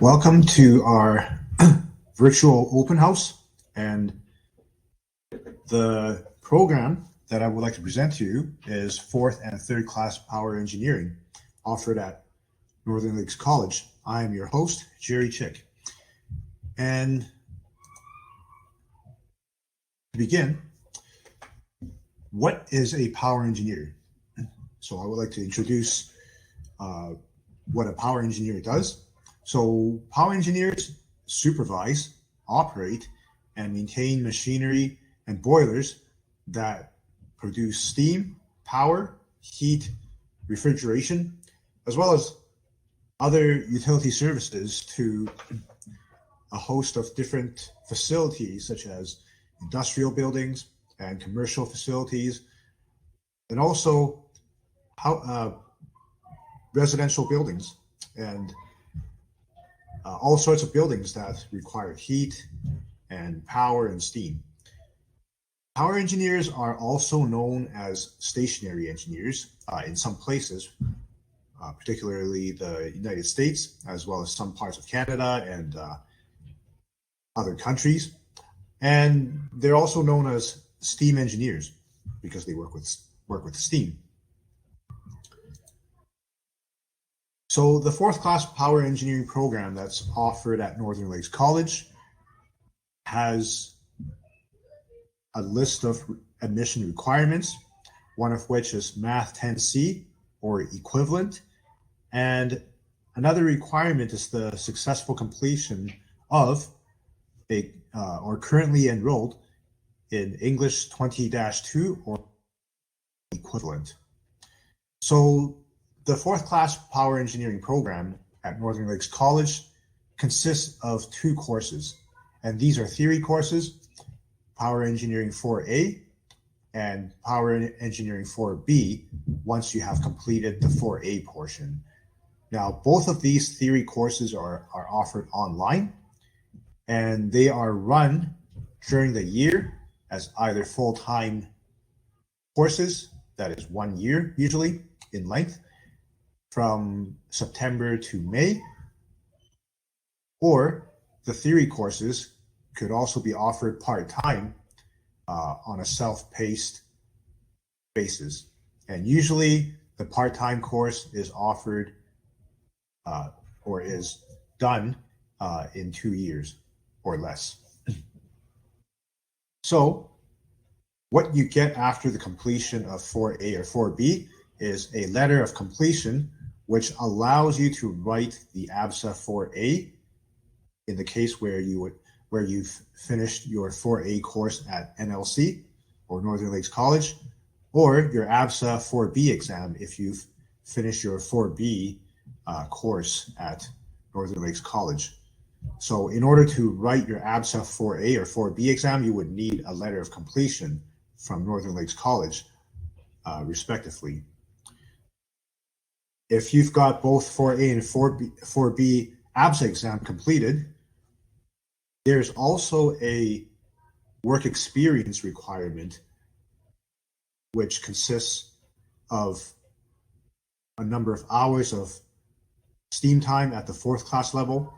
Welcome to our virtual open house, and the program that I would like to present to you is fourth and third class power engineering offered at Northern Lakes College. I am your host, Jerry Chick. And to begin, what is a power engineer? So I would like to introduce what a power engineer does. So power engineers supervise, operate, and maintain machinery and boilers that produce steam, power, heat, refrigeration, as well as other utility services to a host of different facilities such as industrial buildings and commercial facilities, and also residential buildings and all sorts of buildings that require heat and power and steam. Power engineers are also known as stationary engineers in some places, particularly the United States, as well as some parts of Canada and other countries. And they're also known as steam engineers because they work with steam. So the fourth class power engineering program that's offered at Northern Lakes College has a list of admission requirements, one of which is Math 10C or equivalent. And another requirement is the successful completion of or currently enrolled in English 20-2 or equivalent. So the fourth class power engineering program at Northern Lakes College consists of two courses, and these are theory courses, Power Engineering 4A and Power Engineering 4B, once you have completed the 4A portion. Now, both of these theory courses are offered online, and they are run during the year as either full-time courses, that is 1 year usually in length, from September to May, or the theory courses could also be offered part-time on a self-paced basis. And usually the part-time course is offered or is done in 2 years or less. So what you get after the completion of 4A or 4B is a letter of completion, which allows you to write the ABSA 4A in the case where you've finished your 4A course at NLC or Northern Lakes College, or your ABSA 4B exam if you've finished your 4B course at Northern Lakes College. So in order to write your ABSA 4A or 4B exam, you would need a letter of completion from Northern Lakes College, respectively. If you've got both 4A and 4B ABSA exam completed, there's also a work experience requirement, which consists of a number of hours of STEAM time at the fourth class level.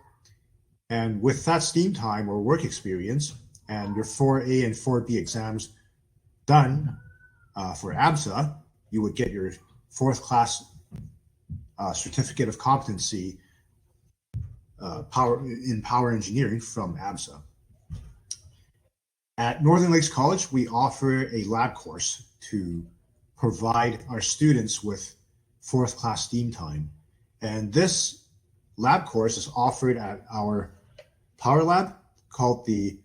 And with that STEAM time or work experience and your 4A and 4B exams done for ABSA, you would get your fourth class certificate of competency power engineering from ABSA. At Northern Lakes College, we offer a lab course to provide our students with fourth class STEAM time. And this lab course is offered at our power lab called the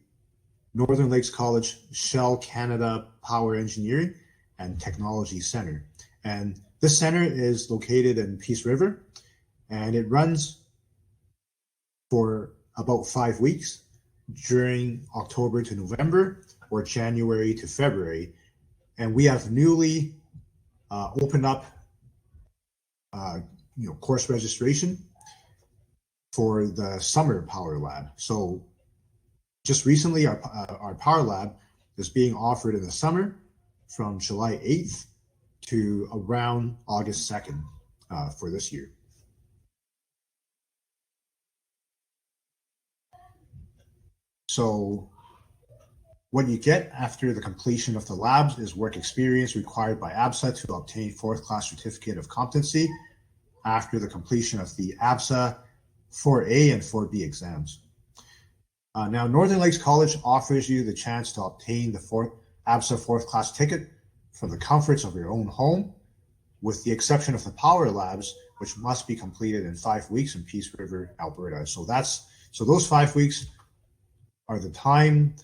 Northern Lakes College Shell Canada Power Engineering and Technology Center. And this center is located in Peace River, and it runs for about 5 weeks during October to November or January to February. And we have newly opened up course registration for the summer power lab. So just recently our power lab is being offered in the summer from July 8th to around August 2nd for this year. So what you get after the completion of the labs is work experience required by ABSA to obtain fourth class certificate of competency after the completion of the ABSA 4A and 4B exams. Now, Northern Lakes College offers you the chance to obtain the ABSA fourth class ticket from the comforts of your own home, with the exception of the power labs, which must be completed in 5 weeks in Peace River, Alberta. So those 5 weeks are the time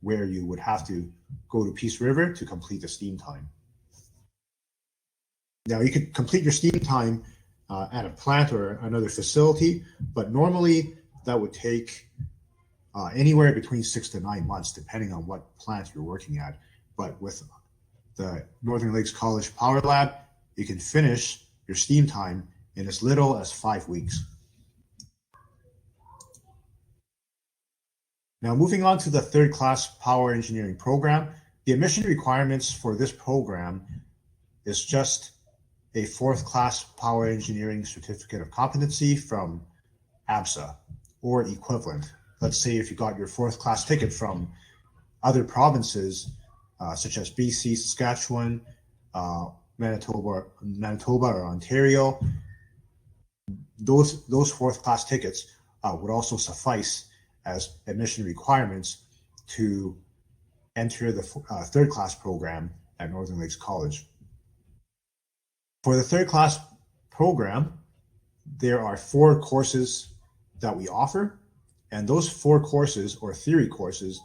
where you would have to go to Peace River to complete the steam time. Now, you could complete your steam time at a plant or another facility, but normally that would take anywhere between 6 to 9 months, depending on what plant you're working at. But with the Northern Lakes College Power Lab, you can finish your steam time in as little as 5 weeks. Now, moving on to the third class power engineering program, the admission requirements for this program is just a fourth class power engineering certificate of competency from ABSA or equivalent. Let's say if you got your fourth class ticket from other provinces, such as BC, Saskatchewan, Manitoba or Ontario, those fourth class tickets would also suffice as admission requirements to enter the third class program at Northern Lakes College. For the third class program, there are 4 courses that we offer, and those 4 courses or theory courses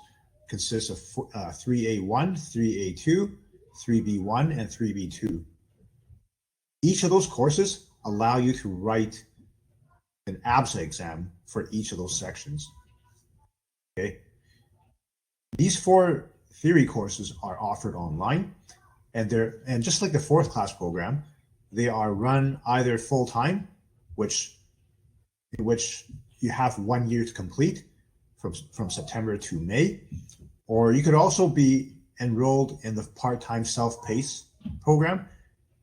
consist of 3A1, 3A2, 3B1, and 3B2. Each of those courses allow you to write an ABSA exam for each of those sections. Okay. These 4 theory courses are offered online, and just like the fourth class program, they are run either full time, in which you have 1 year to complete from September to May, or you could also be enrolled in the part-time self-paced program,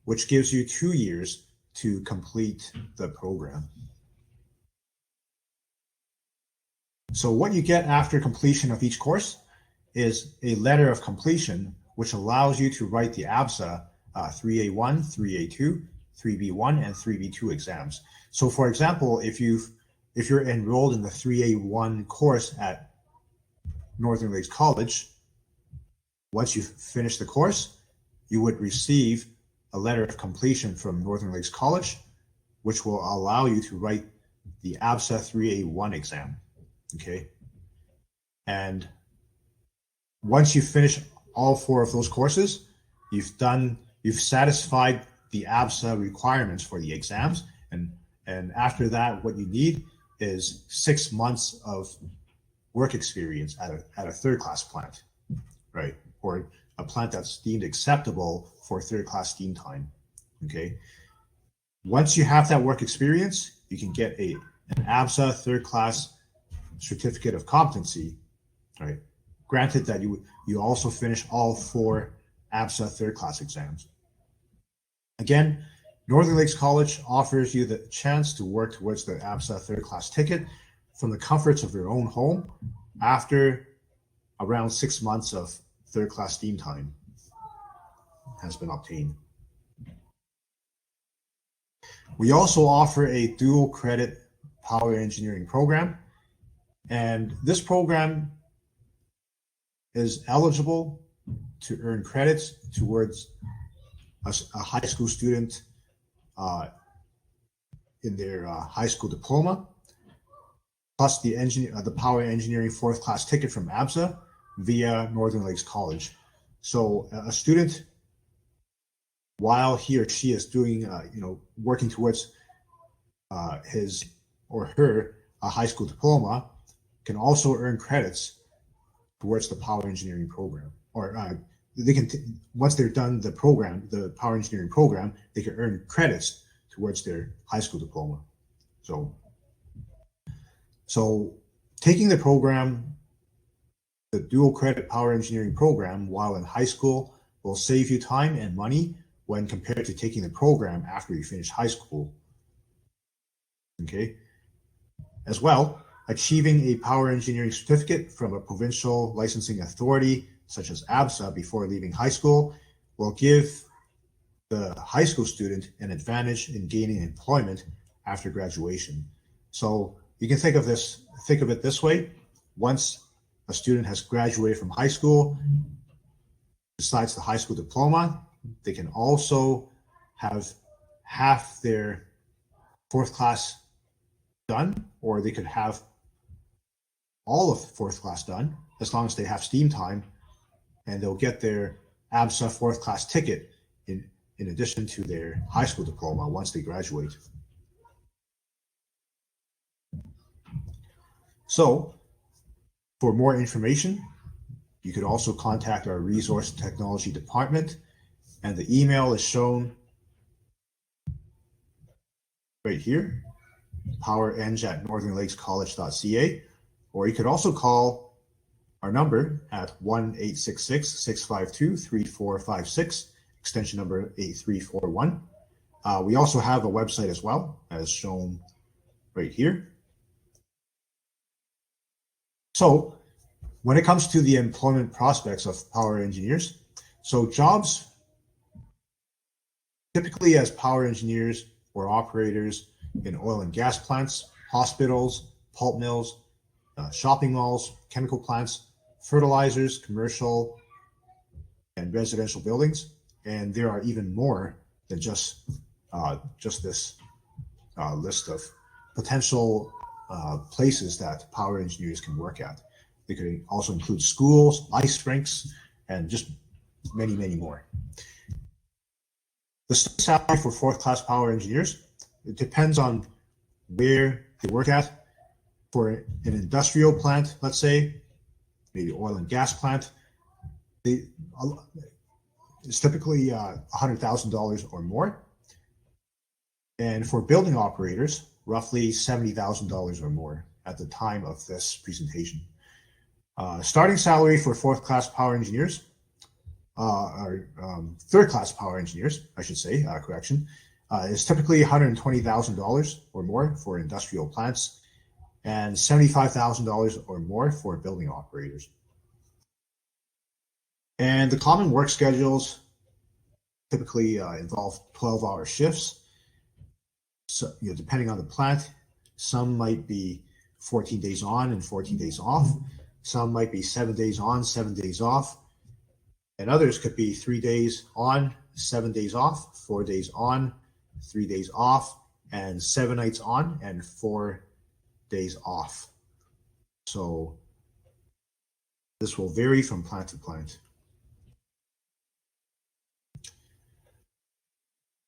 which gives you 2 years to complete the program. So what you get after completion of each course is a letter of completion, which allows you to write the ABSA 3A1, 3A2, 3B1, and 3B2 exams. So for example, if you're enrolled in the 3A1 course at Northern Lakes College, once you finish the course, you would receive a letter of completion from Northern Lakes College, which will allow you to write the ABSA 3A1 exam. Okay. And once you finish all 4 of those courses, you've satisfied the ABSA requirements for the exams. And after that, what you need is 6 months of work experience at a third class plant, right? Or a plant that's deemed acceptable for third class steam time. Okay. Once you have that work experience, you can get an ABSA third class certificate of competency, right? Granted that you also finish all 4 ABSA third class exams. Again, Northern Lakes College offers you the chance to work towards the ABSA third class ticket from the comforts of your own home after around 6 months of third class steam time has been obtained. We also offer a dual credit power engineering program, and this program is eligible to earn credits towards a high school student in their high school diploma, plus the power engineering fourth class ticket from ABSA via Northern Lakes College. So a student, while he or she is doing, working towards his or her high school diploma, can also earn credits towards the power engineering program, or they can once they're done the program, the power engineering program, they can earn credits towards their high school diploma. So taking the program, the dual credit power engineering program while in high school will save you time and money when compared to taking the program after you finish high school. Okay. As well, Achieving a power engineering certificate from a provincial licensing authority, such as ABSA, before leaving high school will give the high school student an advantage in gaining employment after graduation. So you can think of it this way. Once a student has graduated from high school, besides the high school diploma, they can also have half their fourth class done, or they could have all of fourth class done, as long as they have STEAM time, and they'll get their ABSA fourth class ticket in addition to their high school diploma once they graduate. So, for more information, you could also contact our Resource Technology Department, and the email is shown right here, powereng@northernlakescollege.ca, or you could also call our number at 1-866-652-3456, extension number 8341. We also have a website as well, as shown right here. So when it comes to the employment prospects of power engineers, so jobs typically as power engineers or operators in oil and gas plants, hospitals, pulp mills, shopping malls, chemical plants, fertilizers, commercial and residential buildings. And there are even more than just this list of potential places that power engineers can work at. They could also include schools, ice rinks, and just many, many more. The salary for fourth class power engineers, it depends on where they work at. For an industrial plant, let's say, maybe oil and gas plant, it's typically $100,000 or more. And for building operators, roughly $70,000 or more at the time of this presentation. Starting salary for fourth class power engineers, or third class power engineers, I should say, is typically $120,000 or more for industrial plants, and $75,000 or more for building operators. And the common work schedules typically involve 12-hour shifts. So, depending on the plant, some might be 14 days on and 14 days off. Some might be 7 days on, 7 days off. And others could be 3 days on, 7 days off, 4 days on, 3 days off, and 7 nights on and 4 days off. So this will vary from plant to plant.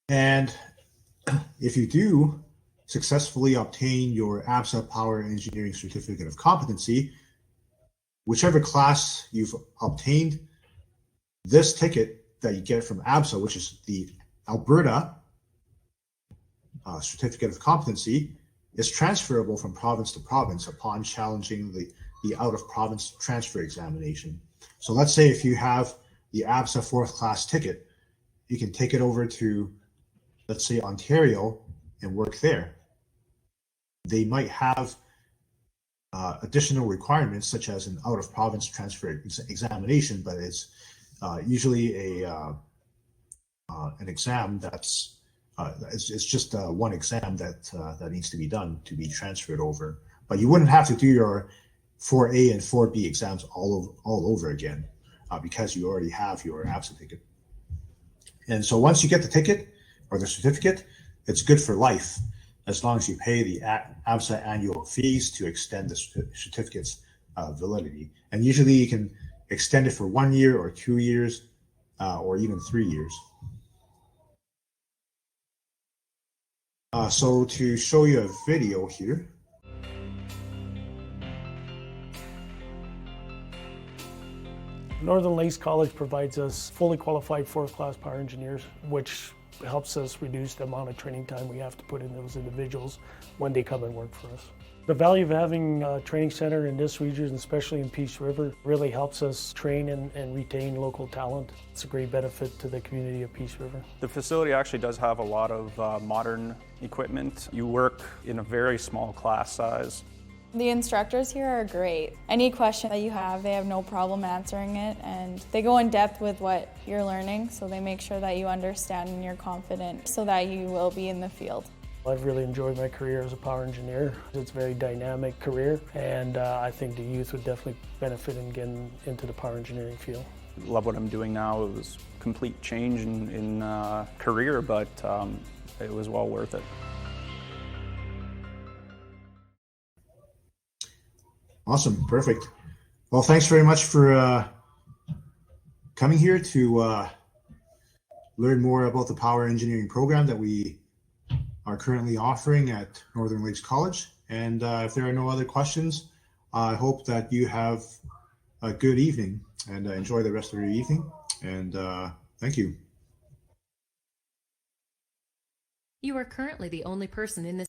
And if you do successfully obtain your ABSA Power Engineering Certificate of Competency, whichever class you've obtained, this ticket that you get from ABSA, which is the Alberta Certificate of Competency, is transferable from province to province upon challenging the out-of-province transfer examination. So let's say if you have the ABSA fourth class ticket, you can take it over to, let's say, Ontario and work there. They might have additional requirements such as an out-of-province transfer examination, but it's usually an exam that's it's just one exam that needs to be done to be transferred over. But you wouldn't have to do your 4A and 4B exams all over again because you already have your ABSA ticket. And so once you get the ticket or the certificate, it's good for life as long as you pay the ABSA annual fees to extend the certificate's validity. And usually you can extend it for 1 year or 2 years or even 3 years. So to show you a video here. Northern Lakes College provides us fully qualified fourth class power engineers, which helps us reduce the amount of training time we have to put in those individuals when they come and work for us. The value of having a training center in this region, especially in Peace River, really helps us train and retain local talent. It's a great benefit to the community of Peace River. The facility actually does have a lot of modern equipment. You work in a very small class size. The instructors here are great. Any question that you have, they have no problem answering it, and they go in depth with what you're learning, so they make sure that you understand and you're confident so that you will be in the field. I've really enjoyed my career as a power engineer. It's a very dynamic career, and I think the youth would definitely benefit in getting into the power engineering field. Love what I'm doing now. It was a complete change in career, but it was well worth it. Awesome, perfect. Well, thanks very much for coming here to learn more about the power engineering program that we are currently offering at Northern Lakes College. And if there are no other questions, I hope that you have a good evening and enjoy the rest of your evening. And thank you. You are currently the only person in this